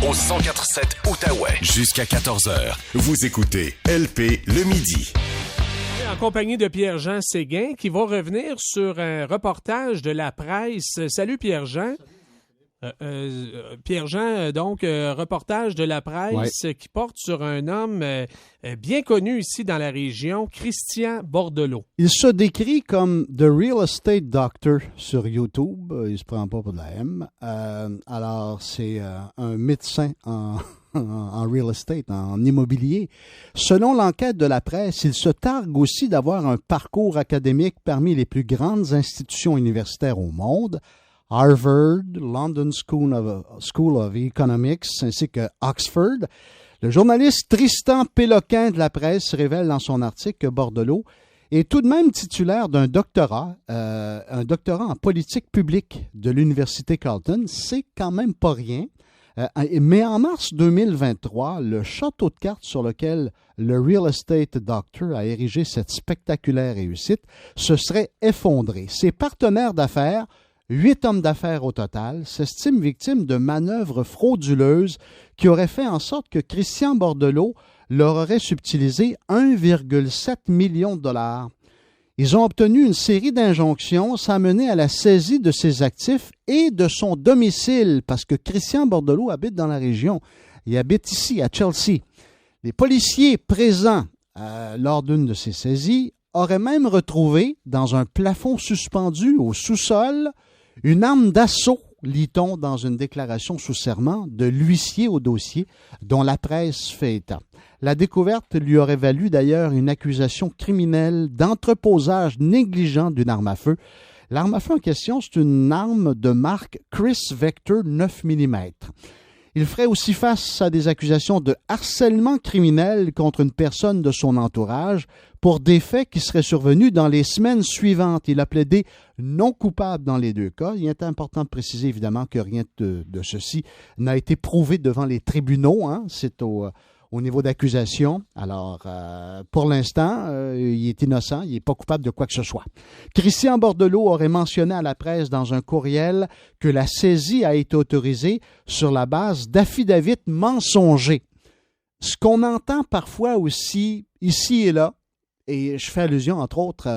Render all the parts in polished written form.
au 104.7 Outaouais. Jusqu'à 14h, vous écoutez LP le midi. En compagnie de Pierre-Jean Séguin qui va revenir sur un reportage de la presse. Salut Pierre-Jean. Pierre-Jean, donc, reportage de la presse qui porte sur un homme bien connu ici dans la région, Christian Bordelot. Il se décrit comme The Real Estate Doctor sur YouTube. Il se prend pas pour de la M. Alors, c'est un médecin en real estate, en immobilier. Selon l'enquête de la presse, il se targue aussi d'avoir un parcours académique parmi les plus grandes institutions universitaires au monde. Harvard, London School of Economics, ainsi que Oxford. Le journaliste Tristan Péloquin de la presse révèle dans son article que Bordelot est tout de même titulaire d'un doctorat, un doctorat en politique publique de l'Université Carleton. C'est quand même pas rien. Mais en mars 2023, le château de cartes sur lequel le Real Estate Doctor a érigé cette spectaculaire réussite se serait effondré. Ses partenaires d'affaires, 8 hommes d'affaires au total, s'estiment victimes de manœuvres frauduleuses qui auraient fait en sorte que Christian Bordelot leur aurait subtilisé 1,7 million de dollars. Ils ont obtenu une série d'injonctions sans mener à la saisie de ses actifs et de son domicile, parce que Christian Bordelot habite dans la région. Il habite ici, à Chelsea. Les policiers présents lors d'une de ces saisies auraient même retrouvé, dans un plafond suspendu au sous-sol, une arme d'assaut, lit-on dans une déclaration sous serment de l'huissier au dossier dont la presse fait état. La découverte lui aurait valu d'ailleurs une accusation criminelle d'entreposage négligent d'une arme à feu. L'arme à feu en question, c'est une arme de marque Chris Vector 9 mm. Il ferait aussi face à des accusations de harcèlement criminel contre une personne de son entourage pour des faits qui seraient survenus dans les semaines suivantes. Il a plaidé non coupable dans les deux cas. Il est important de préciser évidemment que rien de ceci n'a été prouvé devant les tribunaux. C'est au niveau d'accusation. Alors, pour l'instant, il est innocent, il n'est pas coupable de quoi que ce soit. Christian Bordelot aurait mentionné à la presse dans un courriel que la saisie a été autorisée sur la base d'affidavits mensongers. Ce qu'on entend parfois aussi, ici et là, et je fais allusion, entre autres,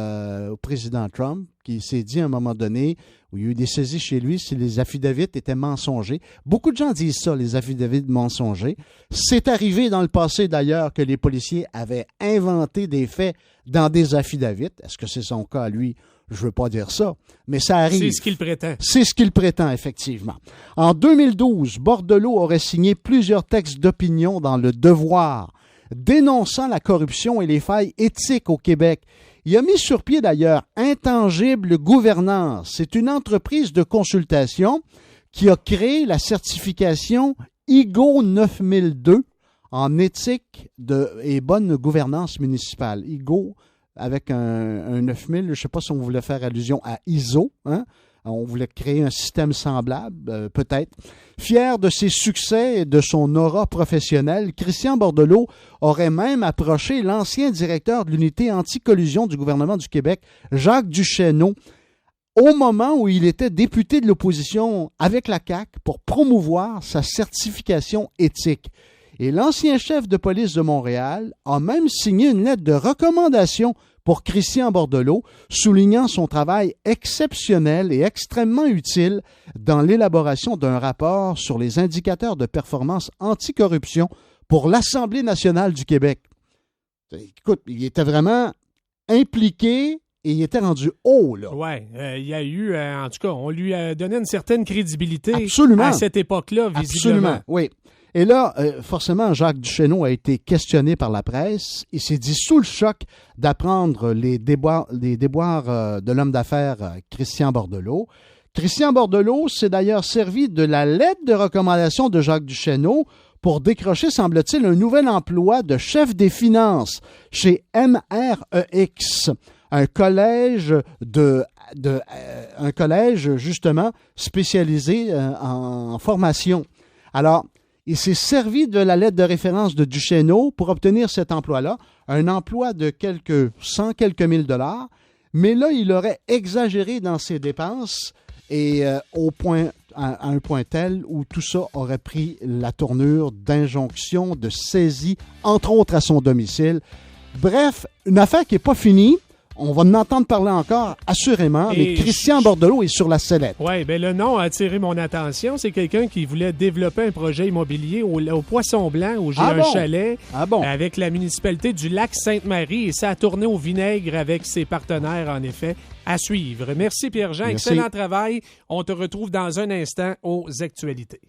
au président Trump, qui s'est dit à un moment donné, où il y a eu des saisies chez lui, si les affidavits étaient mensongers. Beaucoup de gens disent ça, les affidavits mensongers. C'est arrivé dans le passé, d'ailleurs, que les policiers avaient inventé des faits dans des affidavits. Est-ce que c'est son cas à lui? Je ne veux pas dire ça, mais ça arrive. C'est ce qu'il prétend. C'est ce qu'il prétend, effectivement. En 2012, Bordelot aurait signé plusieurs textes d'opinion dans Le Devoir, dénonçant la corruption et les failles éthiques au Québec. Il a mis sur pied d'ailleurs Intangible Gouvernance. C'est une entreprise de consultation qui a créé la certification IGO 9002 en éthique et bonne gouvernance municipale. IGO avec un 9000, je ne sais pas si on voulait faire allusion à ISO, On voulait créer un système semblable, peut-être. Fier de ses succès et de son aura professionnelle, Christian Bordelot aurait même approché l'ancien directeur de l'unité anti-collusion du gouvernement du Québec, Jacques Duchesneau, au moment où il était député de l'opposition avec la CAQ pour promouvoir sa certification éthique. Et l'ancien chef de police de Montréal a même signé une lettre de recommandation pour Christian Bordelot, soulignant son travail exceptionnel et extrêmement utile dans l'élaboration d'un rapport sur les indicateurs de performance anticorruption pour l'Assemblée nationale du Québec. Écoute, il était vraiment impliqué et il était rendu haut, là. Oui, il y a eu, en tout cas, on lui a donné une certaine crédibilité. Absolument. À cette époque-là, visiblement. Absolument, oui. Et là, forcément, Jacques Duchesneau a été questionné par la presse. Il s'est dit sous le choc d'apprendre les déboires de l'homme d'affaires Christian Bordelot. Christian Bordelot s'est d'ailleurs servi de la lettre de recommandation de Jacques Duchesneau pour décrocher, semble-t-il, un nouvel emploi de chef des finances chez MREX, un collège justement spécialisé en formation. Alors, il s'est servi de la lettre de référence de Duchesneau pour obtenir cet emploi-là, un emploi de quelques 1000 $, mais là, il aurait exagéré dans ses dépenses et à un point tel où tout ça aurait pris la tournure d'injonction, de saisie, entre autres à son domicile. Bref, une affaire qui n'est pas finie. On va en entendre parler encore, assurément, mais Christian Bordelot est sur la sellette. Oui, bien le nom a attiré mon attention. C'est quelqu'un qui voulait développer un projet immobilier au Poisson Blanc, où j'ai un chalet, avec la municipalité du Lac-Sainte-Marie, et ça a tourné au vinaigre avec ses partenaires, en effet, à suivre. Merci Pierre-Jean, excellent travail. On te retrouve dans un instant aux actualités.